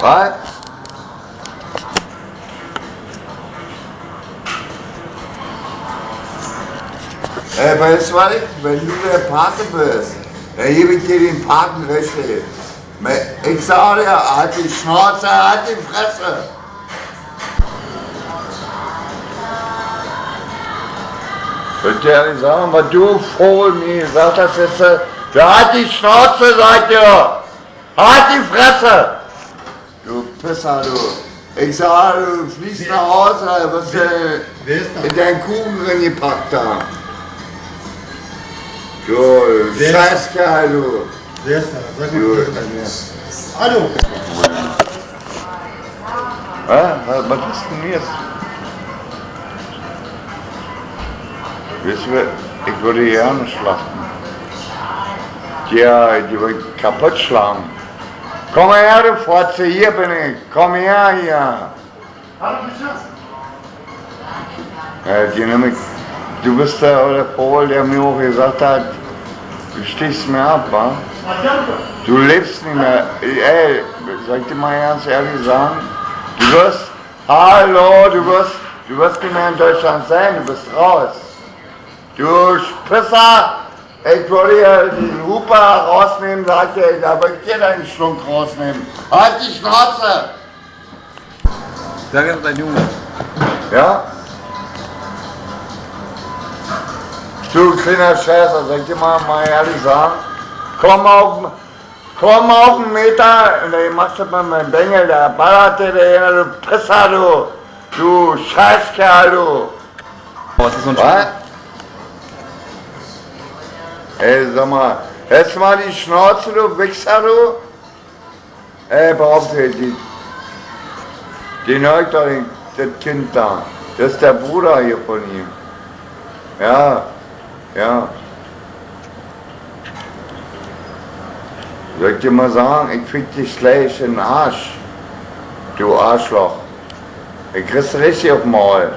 Was? Weißt du was? Wenn du der Pate bist, dann gebe ich dir den Patenrechte. Ich sage dir, halt die Schnauze, halt die Fresse. Ich würde dir nicht sagen, was du Vogel mir gesagt hast, ist, ja, halt die Schnauze, sagt ihr. Halt die Fresse. Du Pisser, du. Ich sage, du fliegst nach Hause, was du in deinen Kuchen drin gepackt haben. Du Scheißkerl, du. Wer ist da? Sag mal, hallo. Was ist denn jetzt? Weißt du, ich würde gerne schlachten. Ja, die würde ich kaputt schlagen. Komm mal her, du Fotze, hier bin ich. Komm her, hier. Hallo, Schatz. Die nämlich, du bist der Vogel, der mir auch gesagt hat, du stichst mir ab, wa? Du lebst nicht mehr. Ey, soll ich dir mal ganz ehrlich sagen, du wirst nicht mehr in Deutschland sein, du bist raus. Du Spisser, ich würde hier den Huper rausnehmen, sagt er, da würde ich dir deinen Schlunk rausnehmen. Halt die Schnauze! Sag jetzt dein Junge. Ja? Du kleiner Scheißer, soll ich dir mal ehrlich sagen, komm auf einen Meter und dann machst du mit meinem Bengel, der ballert dir der, du Pisser, du Scheißkerl, du. Was ist so ein Was? Ey, sag mal, hältst du mal die Schnauze, du Wichser, du? Ey, behaupte, den hört doch das Kind da. Das ist der Bruder hier von ihm. Ja. Soll ich dir mal sagen, ich fick dich gleich in den Arsch, du Arschloch. Ich kriegst richtig auf den Maul.